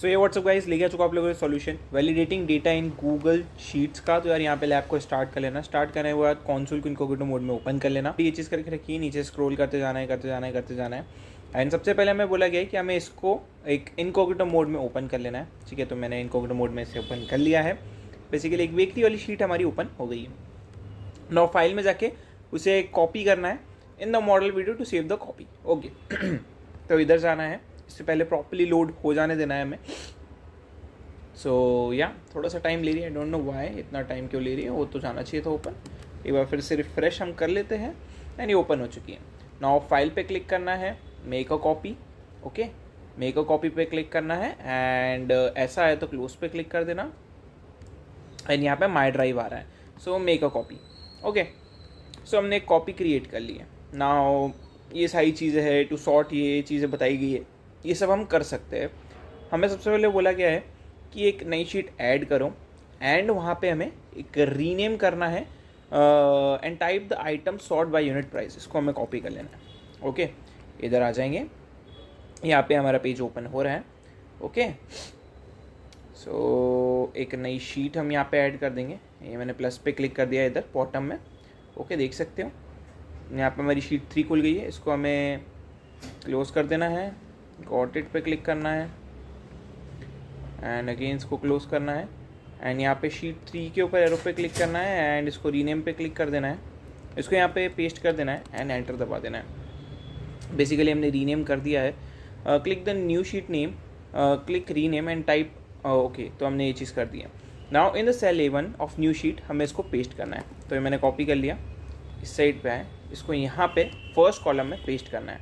सो ये WhatsApp guys लेके आ चुका आप लोगों का solution validating data in Google sheets का। तो यार यहाँ पे लैब को स्टार्ट कर लेना। स्टार्ट करने के बाद कॉन्सोल को इनकोग्निटो मोड में ओपन कर लेना। ये चीज़ करके रखिए, नीचे स्क्रॉल करते जाना है एंड सबसे पहले हमें बोला गया है कि हमें इसको एक इनकोग्निटो मोड में ओपन कर लेना है। ठीक है, तो मैंने इनकोग्निटो मोड में इसे ओपन कर लिया है। बेसिकली एक वीकली वाली शीट हमारी ओपन हो गई है। नाउ फाइल में जाके उसे कॉपी करना है in the model video to save the copy. Okay तो इधर जाना है, इससे पहले प्रॉपर्ली लोड हो जाने देना है हमें। सो या थोड़ा सा टाइम ले रही है, आई डोंट नो व्हाई इतना टाइम क्यों ले रही है। वो तो जाना चाहिए था ओपन। एक बार फिर से रिफ्रेश हम कर लेते हैं एंड ये ओपन हो चुकी है। नाउ फाइल पे क्लिक करना है, make a copy. Okay, make a copy पे क्लिक करना है एंड ऐसा है तो क्लोज पे क्लिक कर देना एंड यहाँ पे माई ड्राइव आ रहा है। So make a copy. Okay, so हमने एक कॉपी क्रिएट कर ली है। नाउ ये सारी चीज़ें हैं टू सॉर्ट, ये चीज़ें बताई गई है, ये सब हम कर सकते हैं। हमें सबसे पहले बोला गया है कि एक नई शीट ऐड करो एंड वहाँ पे हमें एक रीनेम करना है and type the item sort by unit price. इसको हमें कॉपी कर लेना है। ओके, इधर आ जाएंगे, यहाँ पे हमारा पेज ओपन हो रहा है। ओके, सो एक नई शीट हम यहाँ पे ऐड कर देंगे। ये मैंने प्लस पे क्लिक कर दिया इधर बॉटम में। ओके, देख सकते हो यहाँ पे हमारी शीट 3 खुल गई है। इसको हमें क्लोज कर देना है, गॉट इट पे क्लिक करना है एंड अगेन इसको क्लोज करना है एंड यहाँ पे शीट 3 के ऊपर एरो पे क्लिक करना है एंड इसको रीनेम पे क्लिक कर देना है। इसको यहाँ पे पेस्ट कर देना है एंड एंटर दबा देना है। बेसिकली हमने रीनेम कर दिया है। Click the new sheet name, click rename and type. Okay, तो हमने ये चीज़ कर दिया। Now in the cell A1 of new sheet हमें इसको पेस्ट करना है। तो ये मैंने कॉपी कर लिया, इस साइड पे है, इसको यहाँ पे फर्स्ट कॉलम में पेस्ट करना है।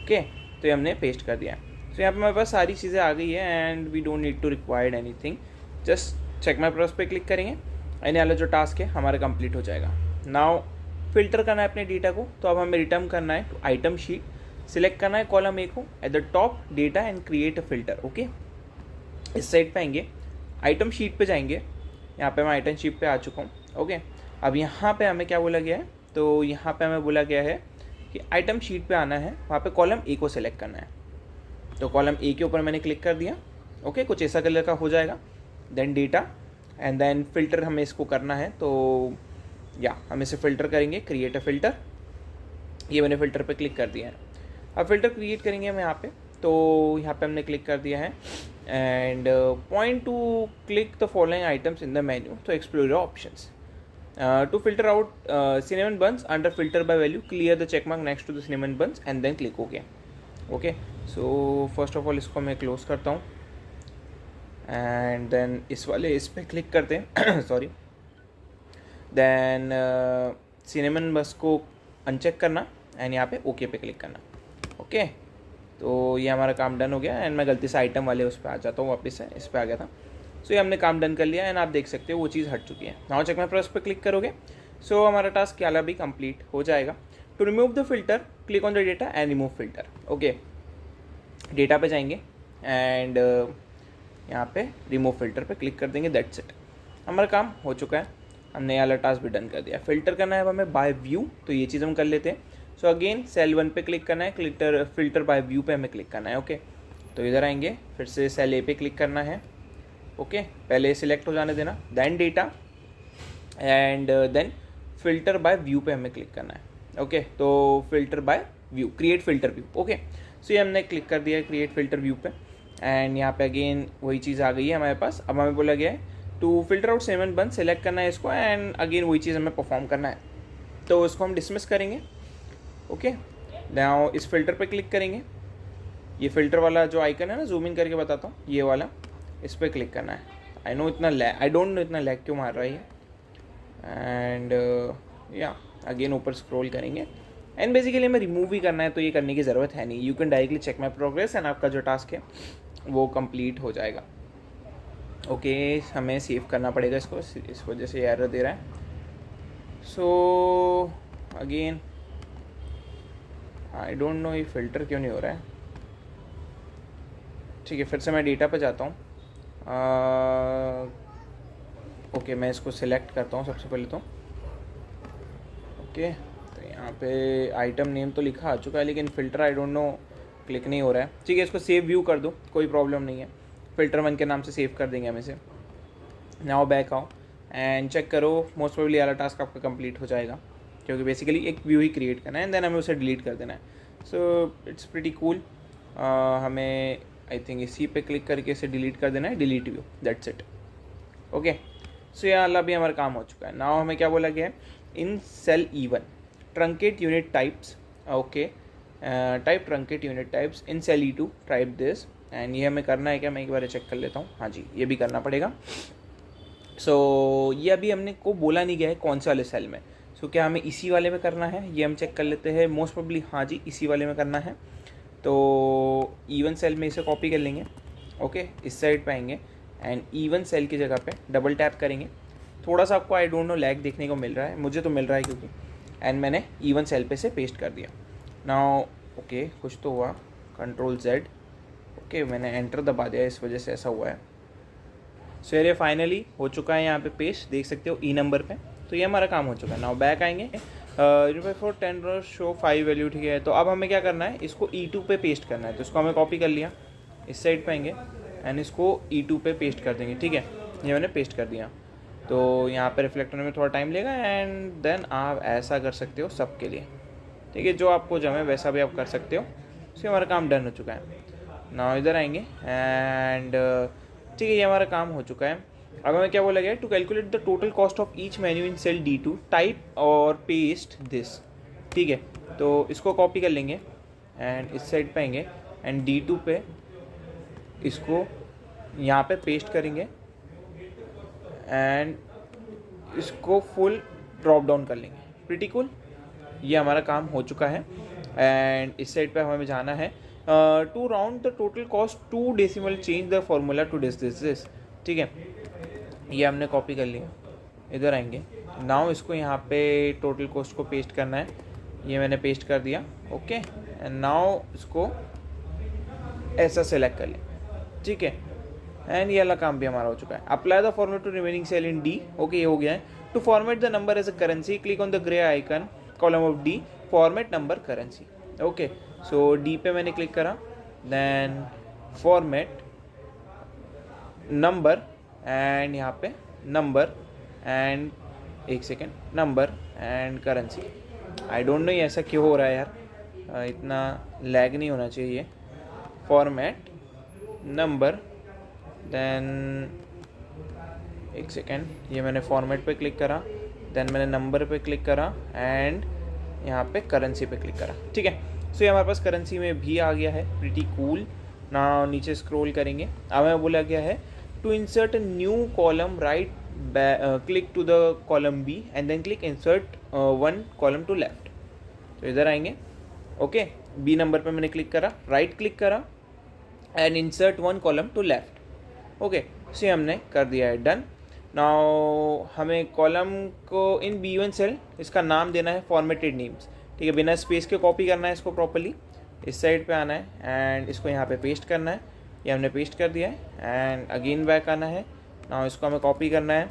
ओके, तो ये हमने पेस्ट कर दिया है। तो यहाँ पे हमारे पास सारी चीज़ें आ गई है and we don't need to required anything. Just check my process पे क्लिक करेंगे एंड वाला जो टास्क है हमारा कंप्लीट हो जाएगा। नाउ फिल्टर करना है अपने डेटा को, तो अब हमें रिटर्न करना है टू आइटम शीट। सिलेक्ट करना है कॉलम ए को eight the top data and create a filter. Okay, इस साइड पे आएंगे, आइटम शीट पे जाएंगे। यहाँ पे मैं आइटम शीट पे आ चुका हूँ। ओके, अब यहाँ पे हमें क्या बोला गया है, तो यहाँ पे हमें बोला गया है कि आइटम शीट पे आना है, वहाँ पे कॉलम ए को सिलेक्ट करना है। तो कॉलम ए के ऊपर मैंने क्लिक कर दिया। ओके, कुछ ऐसा कलर का हो जाएगा। Then data and then filter हमें इसको करना है। तो या हम इसे फ़िल्टर करेंगे, क्रिएट अ फ़िल्टर। ये मैंने फ़िल्टर पे क्लिक कर दिया है। अब फ़िल्टर क्रिएट करेंगे हम यहाँ पे। तो यहाँ पे हमने क्लिक कर दिया है and point to click the following items in the menu to explore your options. To filter out cinnamon buns under filter by value, clear the check mark next to the cinnamon buns and then click OK. Okay, so first of all इसको मैं close करता हूँ and then इस पर click करते हैं sorry. Then cinnamon बस को अनचेक करना एंड यहाँ पे ओके पे क्लिक करना। ओके, तो ये हमारा काम डन हो गया एंड मैं गलती से आइटम वाले उस पर आ जाता हूँ, वापस से इस पर आ गया था। सो ये हमने काम डन कर लिया एंड आप देख सकते हो वो चीज़ हट चुकी है। नाउ चेक माई प्रोसेस पे क्लिक करोगे सो हमारा टास्क वाला भी कंप्लीट हो जाएगा। To remove the filter click on the data and remove filter. Okay, data पे जाएंगे एंड यहाँ पे रिमूव फिल्टर पे क्लिक कर देंगे। दैट्स इट, हमारा काम हो चुका है। हमने ये वाला टास्क भी डन कर दिया। फिल्टर करना है अब हमें बाय व्यू, तो ये चीज़ हम कर लेते हैं। सो अगेन सेल 1 पे क्लिक करना है, फिल्टर बाय व्यू पे हमें क्लिक करना है। ओके, तो इधर आएंगे, फिर से सेल ए पे क्लिक करना है। ओके, पहले सिलेक्ट हो जाने देना, then data and then filter by view पे हमें क्लिक करना है। ओके, तो filter by view, create filter view. Okay, so ये हमने क्लिक कर दिया है क्रिएट फिल्टर व्यू पे एंड यहाँ पे अगेन वही चीज़ आ गई है हमारे पास। अब हमें बोला गया है टू फिल्टर आउट सिनेमन बन, सेलेक्ट करना है इसको एंड अगेन वही चीज़ हमें परफॉर्म करना है। तो इसको हम डिसमिस करेंगे। ओके, नाउ इस फिल्टर पे क्लिक करेंगे। ये फिल्टर वाला जो आइकन है ना, जूम इन करके बताता हूँ, ये वाला, इस पर क्लिक करना है। आई डोंट नो इतना लैग क्यों मार रहा है ये। एंड या अगेन ऊपर स्क्रॉल करेंगे एंड बेसिकली हमें रिमूव ही करना है, तो ये करने की ज़रूरत है नहीं। You can directly check my progress and आपका जो टास्क है वो कंप्लीट हो जाएगा। ओके, हमें सेव करना पड़ेगा इसको, इस वजह से एरर दे रहा है। So again I don't know ये फ़िल्टर क्यों नहीं हो रहा है। ठीक है, फिर से मैं डेटा पर जाता हूँ। ओके, मैं इसको सिलेक्ट करता हूँ सबसे पहले तो। ओके, तो यहाँ पे आइटम नेम तो लिखा आ चुका है लेकिन filter I don't know click नहीं हो रहा है। ठीक है, इसको सेव व्यू कर दो, कोई प्रॉब्लम नहीं है। फ़िल्टर 1 के नाम से सेव कर देंगे हम इसे। नाउ बैक आओ एंड चेक करो, मोस्ट प्रोबेबली वाला टास्क आपका कंप्लीट हो जाएगा, क्योंकि बेसिकली एक व्यू ही क्रिएट करना है एंड देन हमें उसे डिलीट कर देना है। So it's pretty cool. हमें आई थिंक इसी पे क्लिक करके इसे डिलीट कर देना है, delete view, that's it. Okay, so ये वाला भी हमारा काम हो चुका है। नाउ हमें क्या बोला गया है, in cell E1 truncate unit types. Okay, type truncate unit types in cell E2 type this, and ये हमें करना है क्या, मैं एक बार चेक कर लेता हूँ। हाँ जी, ये भी करना पड़ेगा। सो ये अभी हमने को बोला नहीं गया है कौन से वाले सेल में। सो क्या हमें इसी वाले में करना है, ये हम चेक कर लेते हैं। मोस्ट प्रोबेबली हाँ जी, इसी वाले में करना है। तो E1 सेल में इसे कॉपी कर लेंगे। ओके, इस साइड पे आएंगे एंड E1 सेल की जगह पे डबल टैप करेंगे। थोड़ा सा आपको आई डोंट नो लैग देखने को मिल रहा है, मुझे तो मिल रहा है क्योंकि, एंड मैंने E1 सेल पे से पेस्ट कर दिया। नाउ ओके, कुछ तो हुआ, Ctrl Z। ओके, मैंने एंटर दबा दिया, इस वजह से ऐसा हुआ है। सो ये फाइनली हो चुका है यहाँ पे पेस्ट, देख सकते हो E नंबर पे। तो ये हमारा काम हो चुका है। नाउ बैक आएंगे, फॉर 10 शो 5 वैल्यू, ठीक है। तो अब हमें क्या करना है, इसको E2 पे पेस्ट करना है। तो इसको हमें कॉपी कर लिया, इस साइड पे आएंगे एंड इसको E2 पे पेस्ट कर देंगे, ठीक है। ये मैंने पेस्ट कर दिया। तो यहाँ पे रिफ्लेक्ट होने में थोड़ा टाइम लेगा एंड देन आप ऐसा कर सकते हो सबके लिए, ठीक है। जो आपको जमे वैसा भी आप कर सकते हो। इससे हमारा काम डन हो चुका है। ना इधर आएंगे एंड ठीक है, ये हमारा काम हो चुका है। अब हमें क्या बोला गया है, to calculate the total cost of each menu in cell D2 type और पेस्ट दिस, ठीक है। तो इसको कॉपी कर लेंगे एंड इस साइड पे आएंगे एंड D2 पे इसको यहाँ पे पेस्ट करेंगे एंड इसको फुल ड्रॉप डाउन कर लेंगे। प्रीटी कूल, ये हमारा काम हो चुका है। एंड इस साइड पे हमें जाना है to round the total cost 2 decimal, change the formula to this, ठीक है। ये हमने कॉपी कर लिया, इधर आएंगे। नाउ इसको यहाँ पे टोटल कॉस्ट को पेस्ट करना है, ये मैंने पेस्ट कर दिया। ओके, एंड नाउ इसको ऐसा सेलेक्ट कर लें, ठीक है। एंड ये वाला काम भी हमारा हो चुका है। Apply the format to remaining cell in D। Okay, ये हो गया है। To format the number as a currency, click on the grey icon column of D, format number currency. Okay, so D पे मैंने क्लिक करा, then format number and यहाँ पे number and एक second, number and currency. I don't know ये ऐसा क्यों हो रहा है यार, इतना लैग नहीं होना चाहिए। फॉर्मेट नंबर, देन एक सेकेंड, ये मैंने फॉर्मेट पे क्लिक करा, देन मैंने नंबर पे क्लिक करा एंड यहाँ पे करेंसी पे क्लिक करा, ठीक है। सो ये हमारे पास करेंसी में भी आ गया है, प्रीटी कूल। ना नीचे स्क्रॉल करेंगे, अब हमें बोला गया है to insert a new column, right click to the column B and then click insert 1 column to left. तो इधर आएंगे, ओके, B नंबर पे मैंने क्लिक करा, राइट क्लिक करा and insert 1 column to left. Okay, से हमने कर दिया है, डन। नाउ हमें कॉलम को इन B1 सेल इसका नाम देना है फॉर्मेटेड नेम्स, ठीक है। बिना स्पेस के कॉपी करना है इसको प्रॉपर्ली, इस साइड पे आना है एंड इसको यहाँ पे पेस्ट करना है। ये हमने पेस्ट कर दिया है एंड अगेन बैक आना है। नाउ इसको हमें कॉपी करना है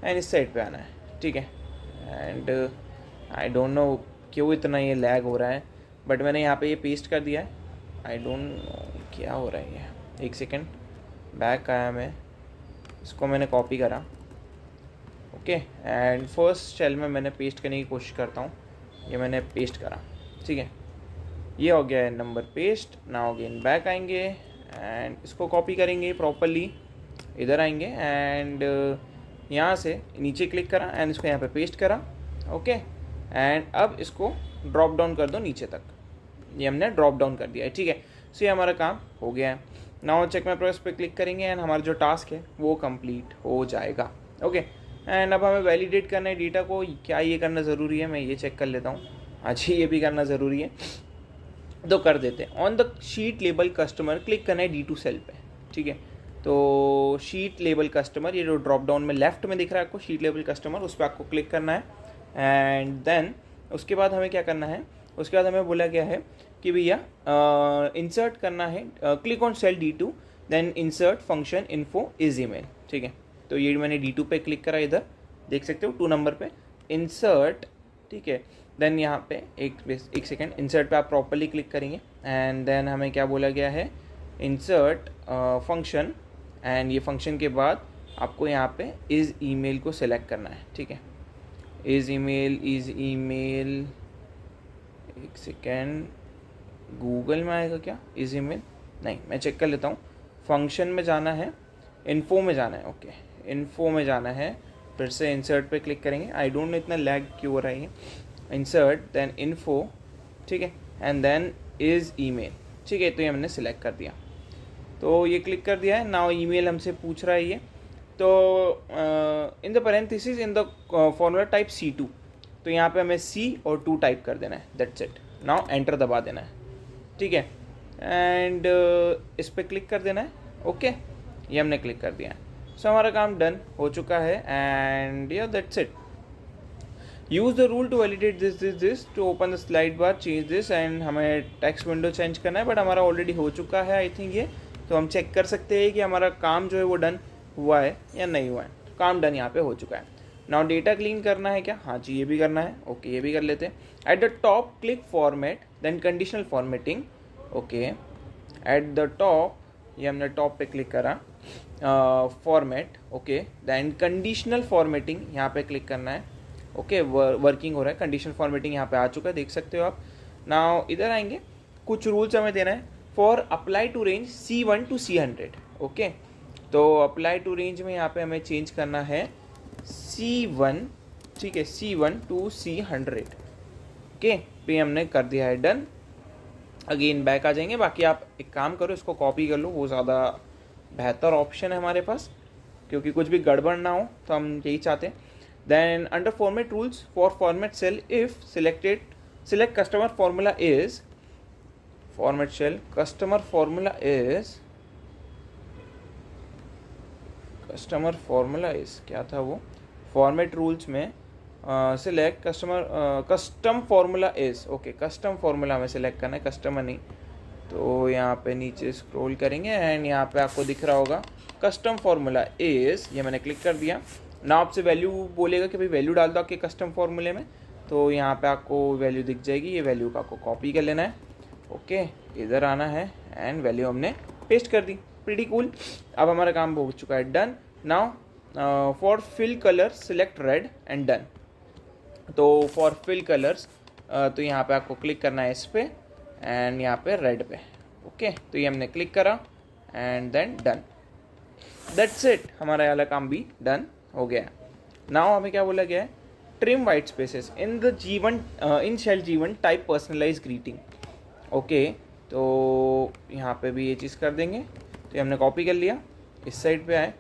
एंड इस साइड पे आना है, ठीक है। एंड आई डोंट नो क्यों इतना ये लैग हो रहा है, बट मैंने यहाँ पे ये पेस्ट कर दिया है। आई डोंट नो क्या हो रहा है ये, एक सेकेंड, बैक आया मैं, इसको मैंने कॉपी करा, ओके, एंड फर्स्ट सेल में मैंने पेस्ट करने की कोशिश करता हूँ। ये मैंने पेस्ट करा, ठीक है। ये हो गया है number paste. Now again back आएंगे एंड इसको कॉपी करेंगे प्रॉपरली, इधर आएंगे एंड यहाँ से नीचे क्लिक करा एंड इसको यहाँ पे पेस्ट करा, ओके। एंड अब इसको ड्रॉप डाउन कर दो नीचे तक, ये हमने ड्रॉप डाउन कर दिया है, ठीक है। सो ये हमारा काम हो गया है। नाउ चेक माय प्रोग्रेस पे क्लिक करेंगे एंड हमारा जो टास्क है वो कंप्लीट हो जाएगा, ओके। एंड अब हमें वैलिडेट करना है डेटा को, क्या ये करना ज़रूरी है, मैं ये चेक कर लेता हूँ। अच्छा, ये भी करना ज़रूरी है, तो कर देते हैं। On the sheet label customer click करना है D2 सेल पे, ठीक है। तो शीट लेबल कस्टमर, ये जो ड्रॉप डाउन में लेफ्ट में दिख रहा है आपको शीट लेबल कस्टमर, उस पर आपको क्लिक करना है एंड देन उसके बाद हमें क्या करना है, उसके बाद हमें बोला गया है कि भैया इंसर्ट करना है, click on cell D2 then insert function info is email, ठीक है। तो ये मैंने D2 पे क्लिक करा, इधर देख सकते हो 2 नंबर पे इंसर्ट, ठीक है। देन यहाँ पे एक सेकेंड, इंसर्ट पे आप प्रॉपरली क्लिक करेंगे एंड देन हमें क्या बोला गया है, इंसर्ट फंक्शन एंड ये फंक्शन के बाद आपको यहाँ पे इज़ ईमेल को सिलेक्ट करना है, ठीक है। इज़ ईमेल एक सेकेंड, गूगल में आएगा क्या इज़ ईमेल? नहीं, मैं चेक कर लेता हूँ। फंक्शन में जाना है, इन्फो में जाना है, ओके इन्फो में जाना है, फिर से इंसर्ट पे क्लिक करेंगे। आई डोंट नो इतना लैग क्यों हो रहा है ये। इंसर्ट देन इन्फो, ठीक है, एंड देन इज़ ईमेल, ठीक है। तो ये मैंने सिलेक्ट कर दिया, तो ये क्लिक कर दिया है। नाउ ईमेल हमसे पूछ रहा है ये, तो in the parenthesis in the formula type C2, तो यहाँ पे हमें C और 2 टाइप कर देना है, दैट्स इट। नाउ एंटर दबा देना है, ठीक है, एंड इस पर क्लिक कर देना है, ओके ये हमने क्लिक कर दिया है। सो हमारा काम डन हो चुका है एंड या that's it. Use the rule to validate this to open the slide bar, change this, and हमें टेक्स्ट विंडो चेंज करना है, बट हमारा ऑलरेडी हो चुका है आई थिंक ये। तो हम चेक कर सकते हैं कि हमारा काम जो है वो डन हुआ है या नहीं हुआ है। तो काम डन यहाँ पे हो चुका है। नाउ डेटा क्लीन करना है क्या? हाँ जी, ये भी करना है, ओके ये भी कर लेते हैं। At the top click format then conditional formatting, okay at the top, ये हमने टॉप पे क्लिक करा, format, okay then conditional formatting यहाँ पे क्लिक करना है, ओके वर्किंग हो रहा है। कंडीशनल फॉर्मेटिंग यहाँ पे आ चुका है, देख सकते हो आप। नाउ इधर आएंगे, कुछ रूल्स हमें देना है for apply to range C1 to C100, okay तो अप्लाई टू रेंज में यहाँ पे हमें चेंज करना है C1, ठीक है, C1 to C100, ओके पे हमने कर दिया है डन। अगेन बैक आ जाएंगे। बाकी आप एक काम करो, इसको कॉपी कर लो, वो ज़्यादा बेहतर ऑप्शन है हमारे पास, क्योंकि कुछ भी गड़बड़ ना हो, तो हम यही चाहते हैं। Then under format rules for format cell if select customer formula is, format cell customer formula is क्या था वो, फॉर्मेट रूल्स में select custom formula is, okay custom formula में सिलेक्ट करना है, कस्टमर नहीं। तो यहाँ पे नीचे स्क्रॉल करेंगे एंड यहाँ पे आपको दिख रहा होगा कस्टम फार्मूला इज, ये मैंने क्लिक कर दिया। ना आपसे वैल्यू बोलेगा कि भाई वैल्यू डाल दो आपके कस्टम फार्मूले में, तो यहाँ पे आपको वैल्यू दिख जाएगी, ये वैल्यू का आपको कॉपी कर लेना है, ओके इधर आना है एंड वैल्यू हमने पेस्ट कर दी, प्रीटी कूल। अब हमारा काम हो चुका है done. Now for fill colour select red and done. तो फॉर फिल कलर्स तो यहाँ पे आपको क्लिक करना है इस पे एंड यहाँ पे रेड पे, ओके तो ये हमने क्लिक करा and then done, that's it. हमारा ये वाला काम भी डन हो गया है। नाउ हमें क्या बोला गया है, trim white spaces in the G1 in cell G1 type personalise greeting, okay तो यहाँ पे भी ये चीज़ कर देंगे। तो ये हमने कॉपी कर लिया, इस साइड पे आए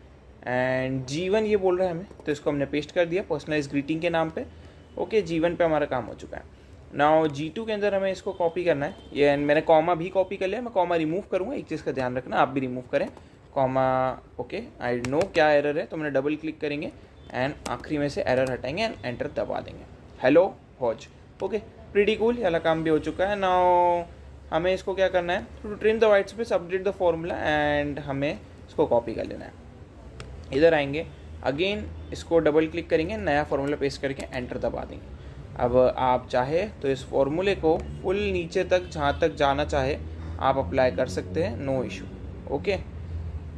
एंड G1 ये बोल रहा है हमें, तो इसको हमने पेस्ट कर दिया पर्सनलाइज ग्रीटिंग के नाम पे, ओके G1 पे हमारा काम हो चुका है। नाउ G2 के अंदर हमें इसको कॉपी करना है, ये मैंने कॉमा भी कॉपी कर लिया, मैं कॉमा रिमूव करूँगा, एक चीज़ का ध्यान रखना आप भी रिमूव करें कॉमा, ओके आई नो क्या एरर है, तो मैंने डबल क्लिक करेंगे एंड आखिरी में से एरर हटाएंगे एंड एंटर दबा देंगे, hello how's, okay pretty cool, ये वाला काम भी हो चुका है। नाउ हमें इसको क्या करना है, to trim the white space update the formula and हमें इसको कॉपी कर लेना है। इधर आएंगे अगेन, इसको डबल क्लिक करेंगे, नया फार्मूला पेस्ट करके एंटर दबा देंगे। अब आप चाहे तो इस फॉर्मूले को फुल नीचे तक जहाँ तक जाना चाहे आप अप्लाई कर सकते हैं, नो इशू, ओके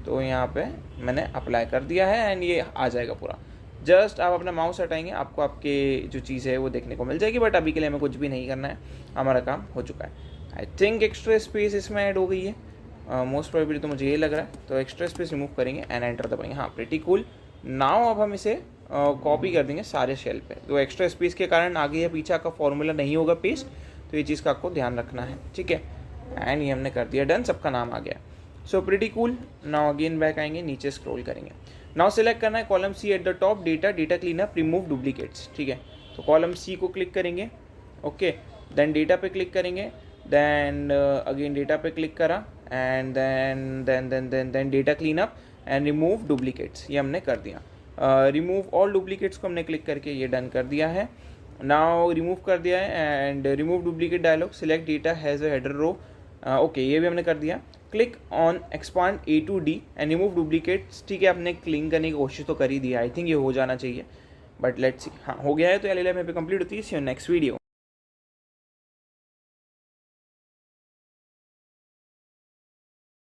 तो यहाँ पे मैंने अप्लाई कर दिया है एंड ये आ जाएगा पूरा। जस्ट आप अपना माउस हटाएंगे, आपको आपके जो चीज़ है वो देखने को मिल जाएगी, बट अभी के लिए हमें कुछ भी नहीं करना है, हमारा काम हो चुका है। आई थिंक एक्स्ट्रा स्पेस इसमें ऐड हो गई है, मोस्ट प्रोबेबली तो मुझे ये लग रहा है, तो एक्स्ट्रा स्पेस रिमूव करेंगे एंड एंटर दबाएंगे, हाँ प्रीटी कूल। नाउ अब हम इसे कॉपी कर देंगे सारे शेल पे, तो एक्स्ट्रा स्पेस के कारण आगे या पीछे का फॉर्मूला नहीं होगा पेस्ट, तो ये चीज़ का आपको ध्यान रखना है, ठीक है। एंड ये हमने कर दिया डन, सबका नाम आ गया, so pretty cool. Now again back आएंगे, नीचे स्क्रॉल करेंगे। नाउ सेलेक्ट करना है column C at the top, data clean up remove duplicates, ठीक है तो कॉलम C को क्लिक करेंगे, ओके देन डेटा पे क्लिक करेंगे, देन अगेन डेटा पे क्लिक करा and then data clean up and remove duplicates, ये हमने कर दिया। रिमूव ऑल डुप्लीकेट्स को हमने क्लिक करके ये डन कर दिया है। नाउ रिमूव कर दिया है and remove duplicate dialog, select data has a header row, okay ये भी हमने कर दिया। Click on expand A to D and remove duplicates, ठीक है आपने क्लीन करने की कोशिश तो कर ही दी, आई थिंक ये हो जाना चाहिए, बट लेट्स सी, हाँ हो गया है। तो ये पे कंप्लीट होती है, सी यू नेक्स्ट वीडियो।